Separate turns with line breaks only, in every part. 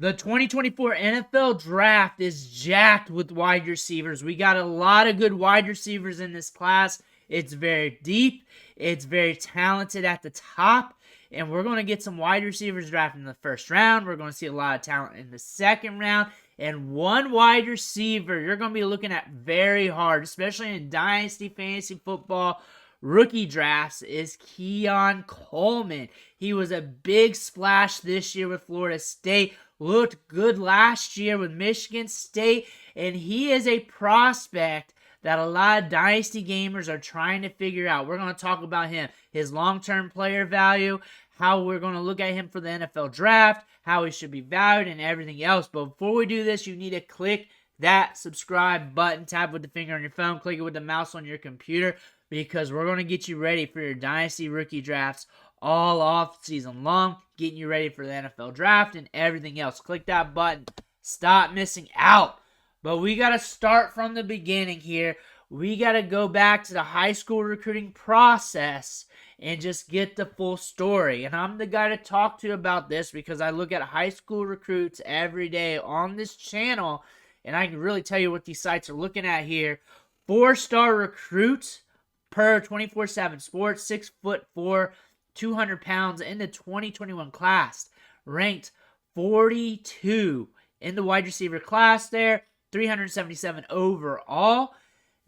The 2024 NFL Draft is jacked with wide receivers. We got a lot of good wide receivers in this class. It's very deep. It's very talented at the top. And we're going to get some wide receivers drafted in the first round. We're going to see a lot of talent in the second round. And one wide receiver you're going to be looking at very hard, especially in Dynasty Fantasy Football rookie drafts, is Keon Coleman. He was a big splash this year with Florida State. Looked good last year with Michigan State, and he is a prospect that a lot of Dynasty gamers are trying to figure out. We're going to talk about him, his long-term player value, how we're going to look at him for the NFL Draft, how he should be valued, and everything else. But before we do this, you need to click that subscribe button, tap with the finger on your phone, click it with the mouse on your computer, because we're going to get you ready for your Dynasty rookie drafts all off season long, getting you ready for the NFL Draft and everything else. Click that button. Stop missing out. But we got to start from the beginning here. We got to go back to the high school recruiting process and just get the full story. And I'm the guy to talk to about this because I look at high school recruits every day on this channel, and I can really tell you what these sites are looking at here. 4-star recruits per 24/7 Sports, 6'4", 200 pounds in the 2021 class, ranked 42 in the wide receiver class there, 377 overall.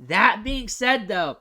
That being said, though,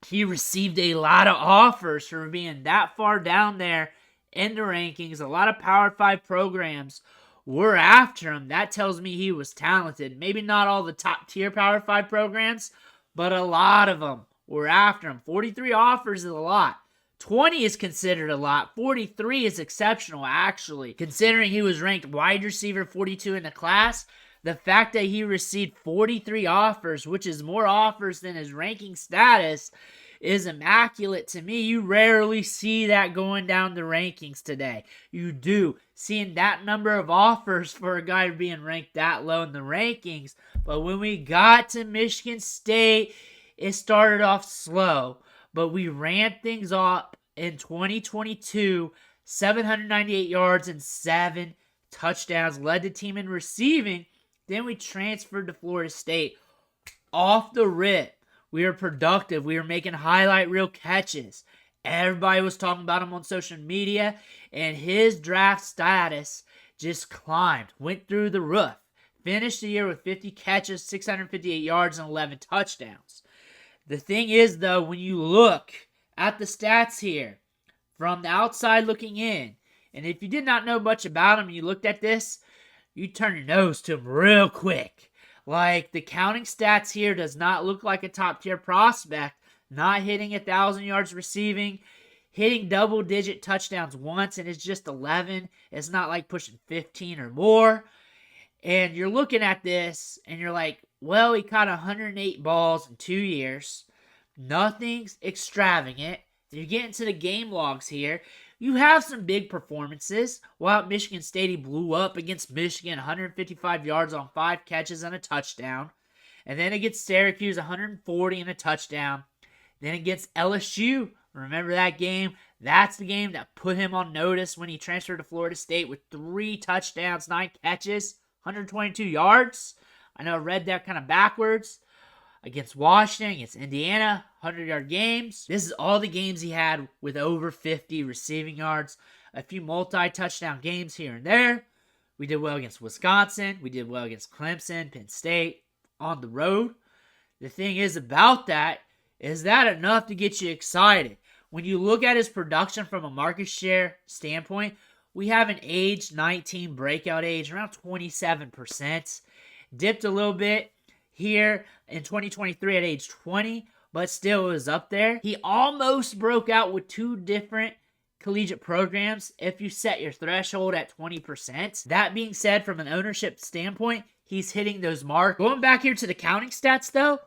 he received a lot of offers for being that far down there in the rankings. A lot of Power 5 programs were after him. That tells me he was talented. Maybe not all the top tier Power 5 programs, but a lot of them were after him. 43 offers is a lot. 20 is considered a lot. 43 is exceptional, actually. Considering he was ranked wide receiver 42 in the class, the fact that he received 43 offers, which is more offers than his ranking status, is immaculate to me. You rarely see that going down the rankings today. You do. Seeing that number of offers for a guy being ranked that low in the rankings. But when we got to Michigan State, it started off slow. But we ran things up in 2022, 798 yards and 7 touchdowns, led the team in receiving. Then we transferred to Florida State. Off the rip, we were productive. We were making highlight reel catches. Everybody was talking about him on social media, and his draft status just climbed, went through the roof. Finished the year with 50 catches, 658 yards, and 11 touchdowns. The thing is, though, when you look at the stats here, from the outside looking in, and if you did not know much about him and you looked at this, you turn your nose to him real quick. Like, the counting stats here does not look like a top-tier prospect. Not hitting 1,000 yards receiving, hitting double-digit touchdowns once, and it's just 11. It's not like pushing 15 or more. And you're looking at this, and you're like, well, he caught 108 balls in 2 years. Nothing's extravagant. You get into the game logs here. You have some big performances. While at Michigan State, he blew up against Michigan, 155 yards on 5 catches and a touchdown. And then against Syracuse, 140 and a touchdown. Then against LSU, remember that game? That's the game that put him on notice when he transferred to Florida State with 3 touchdowns, 9 catches, 122 yards. I know I read that kind of backwards. Against Washington, against Indiana, 100-yard games. This is all the games he had with over 50 receiving yards. A few multi-touchdown games here and there. We did well against Wisconsin. We did well against Clemson, Penn State, on the road. The thing is about that, is that enough to get you excited? When you look at his production from a market share standpoint, we have an age 19 breakout age, around 27%. Dipped a little bit here in 2023 at age 20, but still it was up there. He almost broke out with 2 different collegiate programs if you set your threshold at 20%. That being said, from an ownership standpoint, he's hitting those marks. Going back here to the counting stats, though,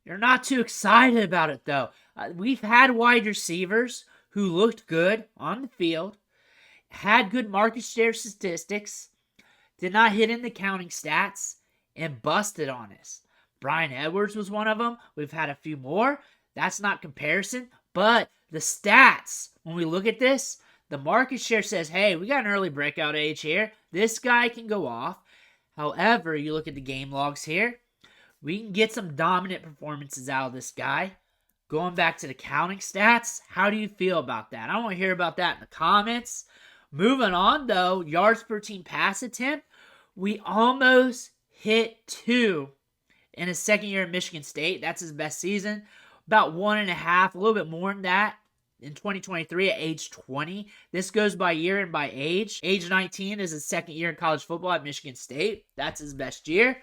you're not too excited about it, though. We've had wide receivers who looked good on the field, had good market share statistics, did not hit in the counting stats, and busted on us. Brian Edwards was one of them. We've had a few more. That's not comparison, but the stats, when we look at this, The market share says, hey, we got an early breakout age here. This guy can go off. However, you look at the game logs here. We can get some dominant performances out of this guy. Going back to the counting stats, how do you feel about that? I want to hear about that in the comments. Moving on, though, yards per team pass attempt. We almost hit 2 in his second year at Michigan State. That's his best season. About 1.5, a little bit more than that in 2023 at age 20. This goes by year and by age. Age 19 is his second year in college football at Michigan State. That's his best year.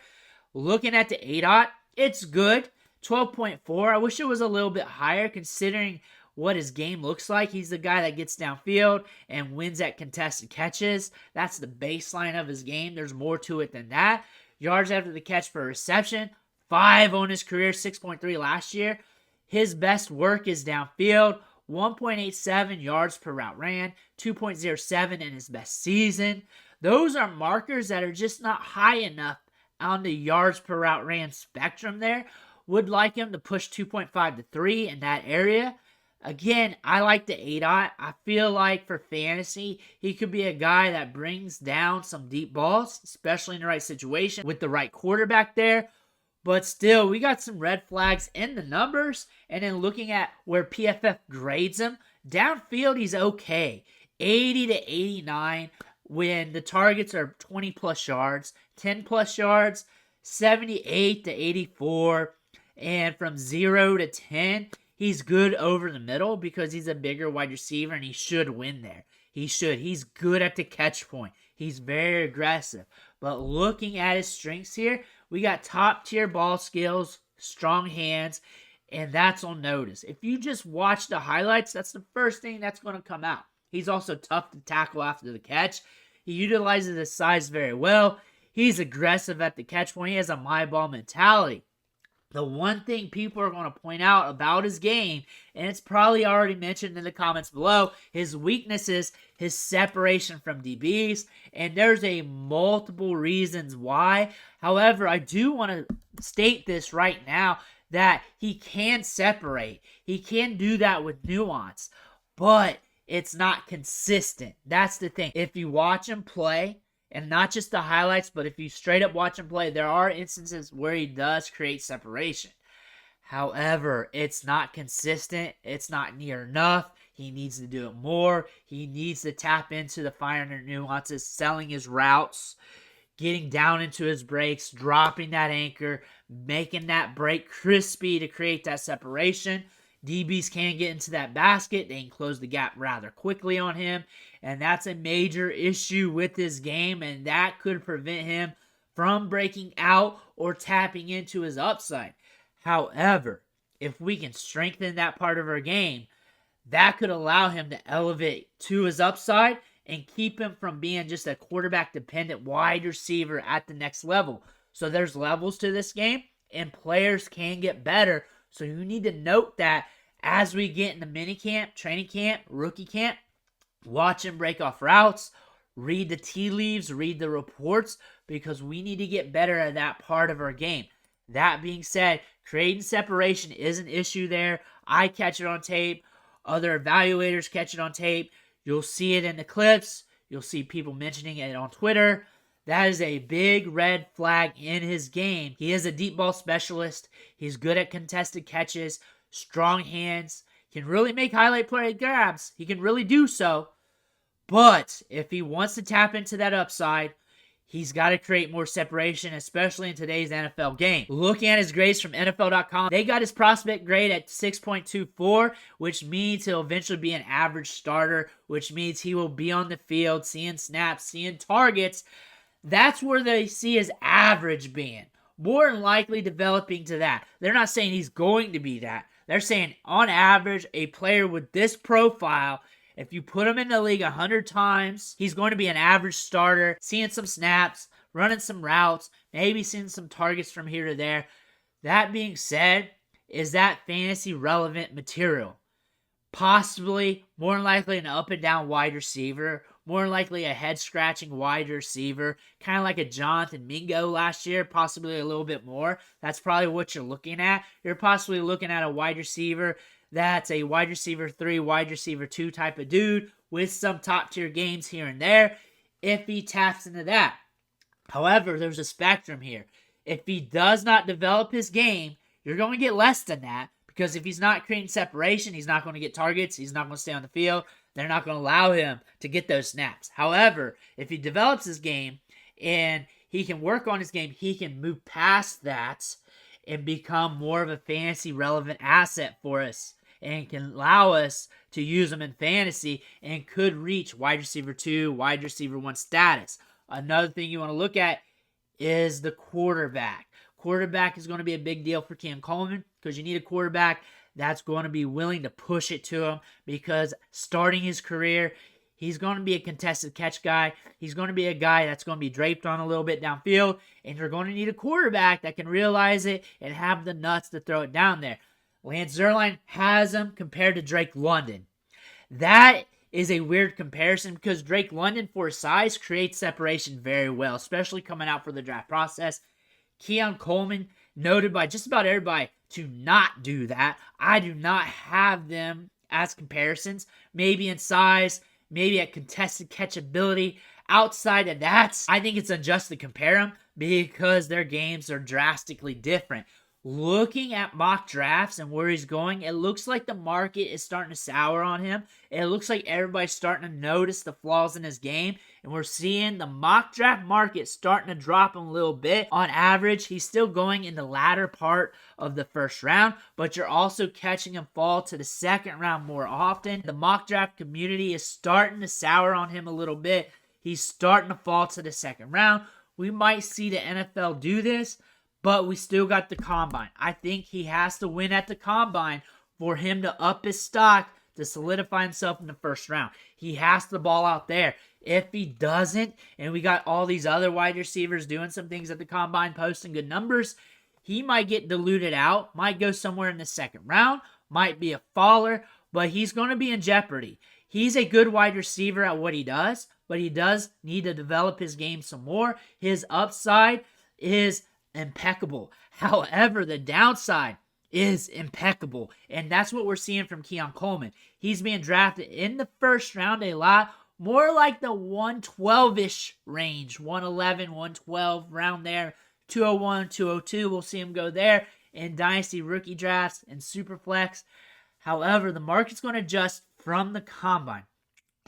Looking at the ADOT, it's good. 12.4. I wish it was a little bit higher considering what his game looks like. He's the guy that gets downfield and wins at contested catches. That's the baseline of his game. There's more to it than that. Yards after the catch per reception, 5 on his career, 6.3 last year. His best work is downfield, 1.87 yards per route ran, 2.07 in his best season. Those are markers that are just not high enough on the yards per route ran spectrum there. Would like him to push 2.5 to 3 in that area. Again, I like the ADOT. I feel like for fantasy, he could be a guy that brings down some deep balls, especially in the right situation with the right quarterback there. But still, we got some red flags in the numbers. And then looking at where PFF grades him, downfield, he's okay. 80 to 89 when the targets are 20 plus yards, 10 plus yards, 78 to 84. And from 0 to 10, he's good over the middle because he's a bigger wide receiver and he should win there. He should. He's good at the catch point. He's very aggressive. But looking at his strengths here, we got top tier ball skills, strong hands, and that's on notice. If you just watch the highlights, that's the first thing that's going to come out. He's also tough to tackle after the catch. He utilizes his size very well. He's aggressive at the catch point. He has a my ball mentality. The one thing people are going to point out about his game, and it's probably already mentioned in the comments below, his weaknesses, his separation from DBs, and there's a multiple reasons why. However, I do want to state this right now that he can separate. He can do that with nuance, but it's not consistent. That's the thing. If you watch him play, and not just the highlights, but if you straight up watch him play, there are instances where he does create separation. However, it's not consistent. It's not near enough. He needs to do it more. He needs to tap into the finer nuances, selling his routes, getting down into his breaks, dropping that anchor, making that break crispy to create that separation. DBs can get into that basket. They can close the gap rather quickly on him. And that's a major issue with his game. And that could prevent him from breaking out or tapping into his upside. However, if we can strengthen that part of our game, that could allow him to elevate to his upside and keep him from being just a quarterback-dependent wide receiver at the next level. So there's levels to this game, and players can get better. So you need to note that as we get into minicamp, training camp, rookie camp, watch him break off routes, read the tea leaves, read the reports, because we need to get better at that part of our game. That being said, creating separation is an issue there. I catch it on tape. Other evaluators catch it on tape. You'll see it in the clips. You'll see people mentioning it on Twitter. That is a big red flag in his game. He is a deep ball specialist. He's good at contested catches, strong hands, can really make highlight play grabs. He can really do so. But if he wants to tap into that upside, he's got to create more separation, especially in today's NFL game. Looking at his grades from NFL.com, they got his prospect grade at 6.24, which means he'll eventually be an average starter, which means he will be on the field, seeing snaps, seeing targets. That's where they see his average being. More than likely developing to that. They're not saying he's going to be that. They're saying, on average, a player with this profile, if you put him in the league 100 times, he's going to be an average starter, seeing some snaps, running some routes, maybe seeing some targets from here to there. That being said, is that fantasy relevant material? Possibly, more than likely an up and down wide receiver, more than likely a head-scratching wide receiver, kind of like a Jonathan Mingo last year, possibly a little bit more. That's probably what you're looking at. You're possibly looking at a wide receiver that's a wide receiver 3, wide receiver 2 type of dude with some top tier games here and there if he taps into that. However, there's a spectrum here. If he does not develop his game, you're going to get less than that, because if he's not creating separation, he's not going to get targets, he's not going to stay on the field, they're not going to allow him to get those snaps. However, if he develops his game and he can work on his game, he can move past that and become more of a fantasy relevant asset for us, and can allow us to use him in fantasy and could reach wide receiver 2, wide receiver 1 status. Another thing you want to look at is the quarterback. Quarterback is going to be a big deal for Keon Coleman, because you need a quarterback that's going to be willing to push it to him, because starting his career, he's going to be a contested catch guy. He's going to be a guy that's going to be draped on a little bit downfield, and you're going to need a quarterback that can realize it and have the nuts to throw it down there. Lance Zierlein has him compared to Drake London. That is a weird comparison, because Drake London, for his size, creates separation very well, especially coming out for the draft process. Keon Coleman, noted by just about everybody to not do that. I do not have them as comparisons. Maybe in size, maybe at contested catchability. Outside of that, I think it's unjust to compare them, because their games are drastically different. Looking at mock drafts and where he's going, it looks like the market is starting to sour on him. It looks like everybody's starting to notice the flaws in his game, and we're seeing the mock draft market starting to drop him a little bit. On average, he's still going in the latter part of the first round, but you're also catching him fall to the second round more often. The mock draft community is starting to sour on him a little bit. He's starting to fall to the second round. We might see the NFL do this, but we still got the combine. I think he has to win at the combine for him to up his stock to solidify himself in the first round. He has to ball out there. If he doesn't, and we got all these other wide receivers doing some things at the combine, posting good numbers, he might get diluted out, might go somewhere in the second round, might be a faller, but he's going to be in jeopardy. He's a good wide receiver at what he does, but he does need to develop his game some more. His upside is impeccable. However, the downside is impeccable, and that's what we're seeing from Keon Coleman. He's being drafted in the first round a lot, more like the 112-ish range, 111, 112, round there, 201, 202. We'll see him go there in Dynasty rookie drafts and Superflex. However, the market's going to adjust from the combine.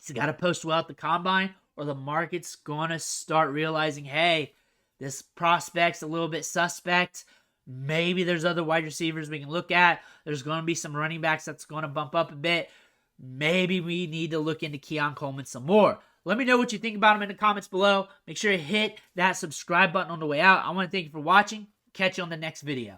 He's got to post well at the combine, or the market's going to start realizing, hey, this prospect's a little bit suspect. Maybe there's other wide receivers we can look at. There's going to be some running backs that's going to bump up a bit. Maybe we need to look into Keon Coleman some more. Let me know what you think about him in the comments below. Make sure to hit that subscribe button on the way out. I want to thank you for watching. Catch you on the next video.